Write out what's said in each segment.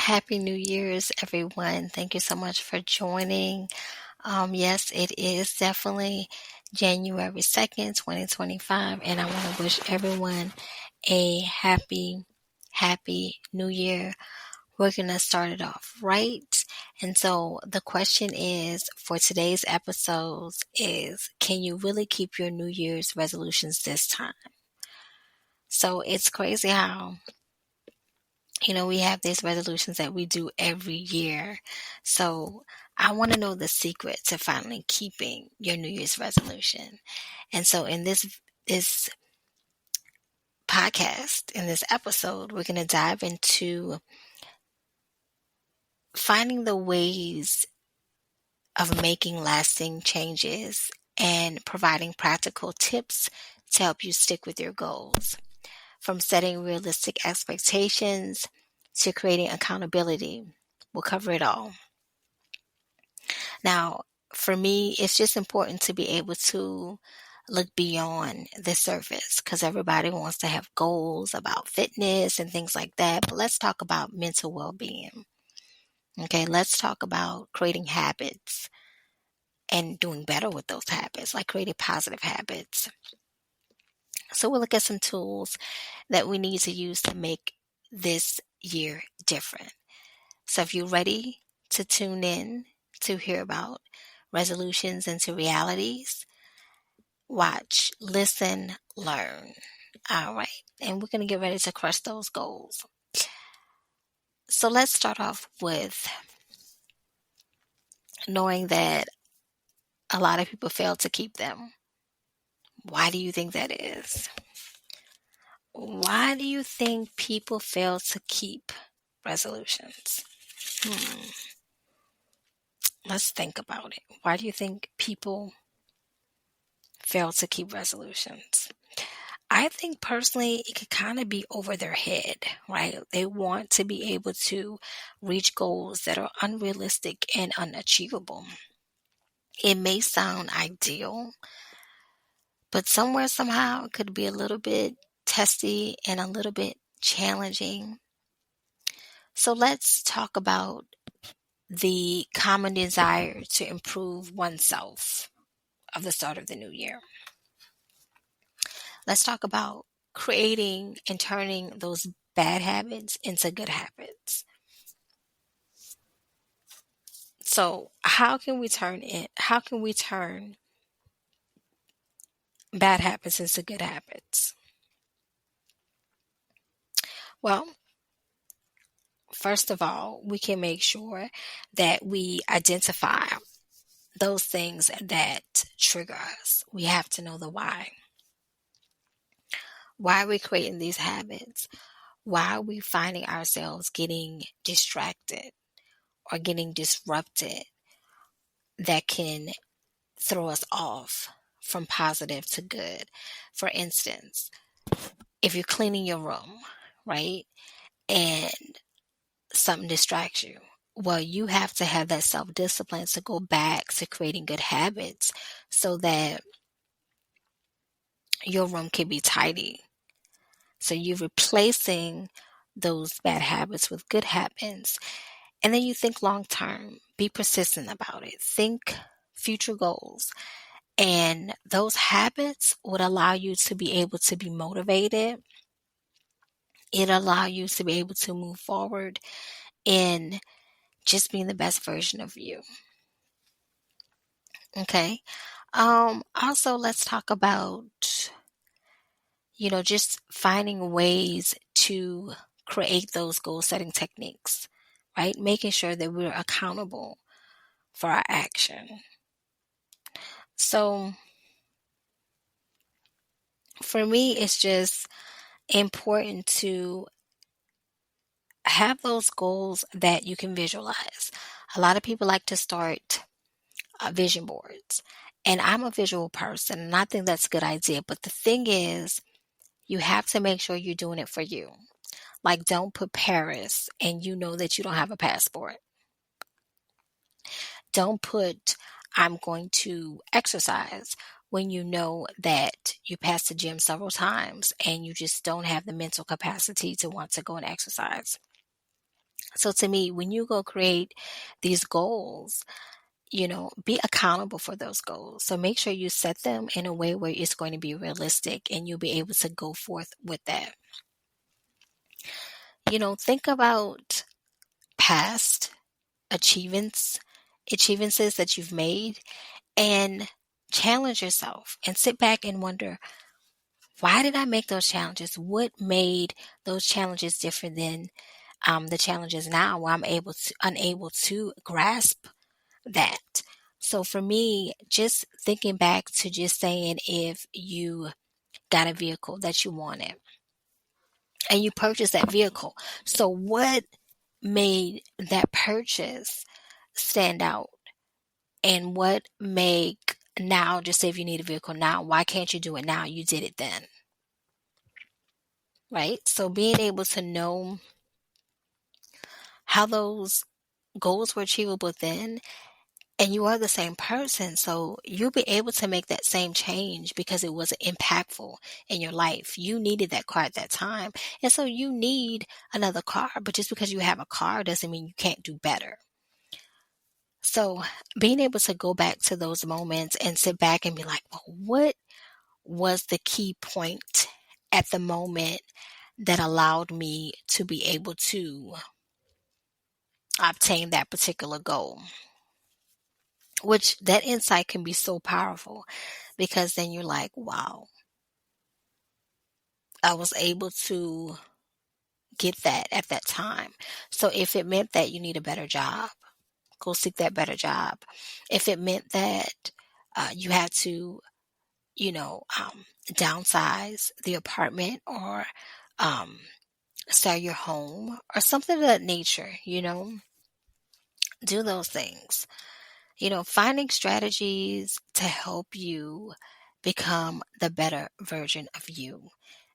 Happy New Year's, everyone. Thank you so much for joining. Yes, it is definitely January 2nd, 2025, and I want to wish everyone a happy New Year. We're going to start it off right. And so the question is for today's episodes is, can you really keep your New Year's resolutions this time? So it's crazy how we have these resolutions that we do every year. So I want to know the secret to finally keeping your New Year's resolution. And so in this podcast, in this episode, we're going to dive into finding the ways of making lasting changes and providing practical tips to help you stick with your goals. From setting realistic expectations to creating accountability, we'll cover it all. Now, for me, it's just important to be able to look beyond the surface because everybody wants to have goals about fitness and things like that. But let's talk about mental well being. Okay, let's talk about creating habits and doing better with those habits, like creating positive habits. So we'll look at some tools that we need to use to make this year different. So if you're ready to tune in to hear about resolutions into realities, watch, listen, learn. All right. And we're going to get ready to crush those goals. So let's start off with knowing that a lot of people fail to keep them. Why do you think that is? Why do you think people fail to keep resolutions? Let's think about it. Why do you think people fail to keep resolutions? I think personally it could kind of be over their head, right? They want to be able to reach goals that are unrealistic and unachievable. It may sound ideal, but somewhere, somehow, it could be a little bit testy and a little bit challenging. So let's talk about the common desire to improve oneself of the start of the new year. Let's talk about creating and turning those bad habits into good habits. So how can we turn bad habits into good habits? Well, first of all, we can make sure that we identify those things that trigger us. We have to know the why. Why are we creating these habits? Why are we finding ourselves getting distracted or getting disrupted that can throw us off from positive to good? For instance, if you're cleaning your room, right, and something distracts you, well, you have to have that self-discipline to go back to creating good habits so that your room can be tidy. So you're replacing those bad habits with good habits. And then you think long term, be persistent about it, think future goals. And those habits would allow you to be able to be motivated. It allow you to be able to move forward in just being the best version of you. Okay. Also, let's talk about, just finding ways to create those goal setting techniques, right? Making sure that we're accountable for our action. So for me, it's just important to have those goals that you can visualize. A lot of people like to start vision boards, and I'm a visual person, and I think that's a good idea. But the thing is, you have to make sure you're doing it for you. Like, don't put Paris and you know that you don't have a passport. Don't put I'm going to exercise when you know that you passed the gym several times and you just don't have the mental capacity to want to go and exercise. So to me, when you go create these goals, be accountable for those goals. So make sure you set them in a way where it's going to be realistic and you'll be able to go forth with that. Think about past achievements that you've made, and challenge yourself and sit back and wonder, why did I make those challenges? What made those challenges different than the challenges now where I'm unable to grasp that? So for me, just thinking back to just saying, if you got a vehicle that you wanted and you purchased that vehicle, so what made that purchase stand out? And what make now, just say if you need a vehicle now, why can't you do it now? You did it then, right? So being able to know how those goals were achievable then, and you are the same person, so you'll be able to make that same change because it was impactful in your life. You needed that car at that time, and so you need another car. But just because you have a car doesn't mean you can't do better. So being able to go back to those moments and sit back and be like, well, what was the key point at the moment that allowed me to be able to obtain that particular goal? Which that insight can be so powerful, because then you're like, wow, I was able to get that at that time. So if it meant that you need a better job, go seek that better job. If it meant that you had to, downsize the apartment, or um, sell your home or something of that nature, do those things. Finding strategies to help you become the better version of you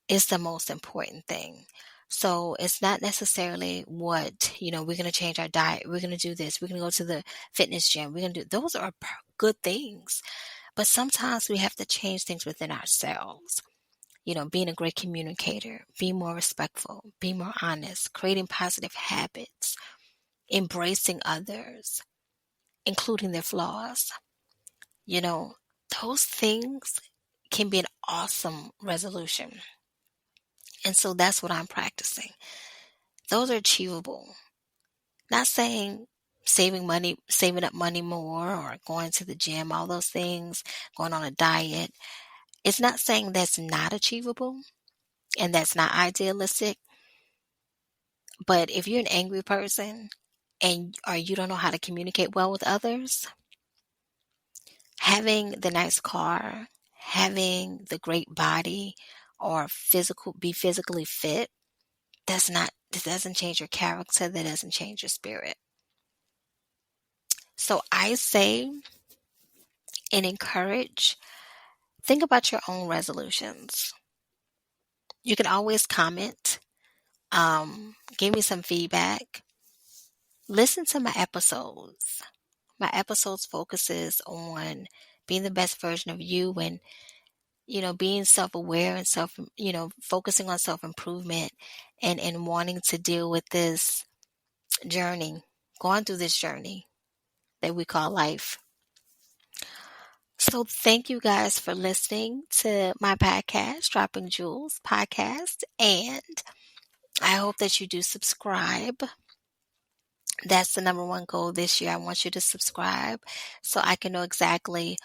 is the most important thing. So it's not necessarily what, we're going to change our diet. We're going to do this. We're going to go to the fitness gym. We're going to do, those are good things. But sometimes we have to change things within ourselves. Being a great communicator, being more respectful, being more honest, creating positive habits, embracing others, including their flaws. You know, those things can be an awesome resolution. And so that's what I'm practicing. Those are achievable. Not saying saving up money more, or going to the gym, all those things, going on a diet. It's not saying that's not achievable and that's not idealistic. But if you're an angry person or you don't know how to communicate well with others, having the nice car, having the great body, or be physically fit, that doesn't change your character, that doesn't change your spirit. So I say and encourage, think about your own resolutions. You can always comment, give me some feedback. Listen to my episodes. My episodes focuses on being the best version of you, and being self-aware and focusing on self-improvement, and wanting to deal with this journey, going through this journey that we call life. So thank you guys for listening to my podcast, Dropping Jewels podcast, and I hope that you do subscribe. That's the number one goal this year. I want you to subscribe so I can know exactly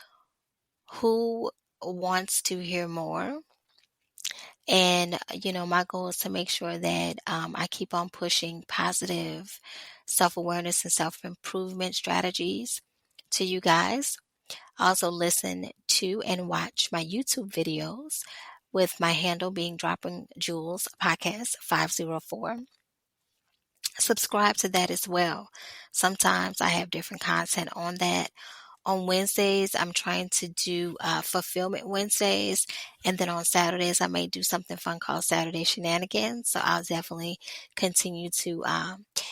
who wants to hear more. And, my goal is to make sure that I keep on pushing positive self-awareness and self-improvement strategies to you guys. Also listen to and watch my YouTube videos with my handle being Dropping Jewels Podcast 504. Subscribe to that as well. Sometimes I have different content on that. On Wednesdays, I'm trying to do Fulfillment Wednesdays. And then on Saturdays, I may do something fun called Saturday Shenanigans. So I'll definitely continue to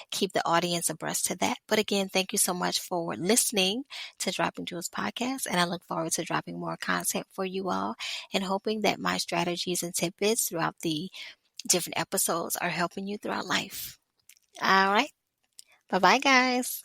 keep the audience abreast to that. But again, thank you so much for listening to Dropping Jewels Podcast. And I look forward to dropping more content for you all, and hoping that my strategies and tidbits throughout the different episodes are helping you throughout life. All right. Bye bye, guys.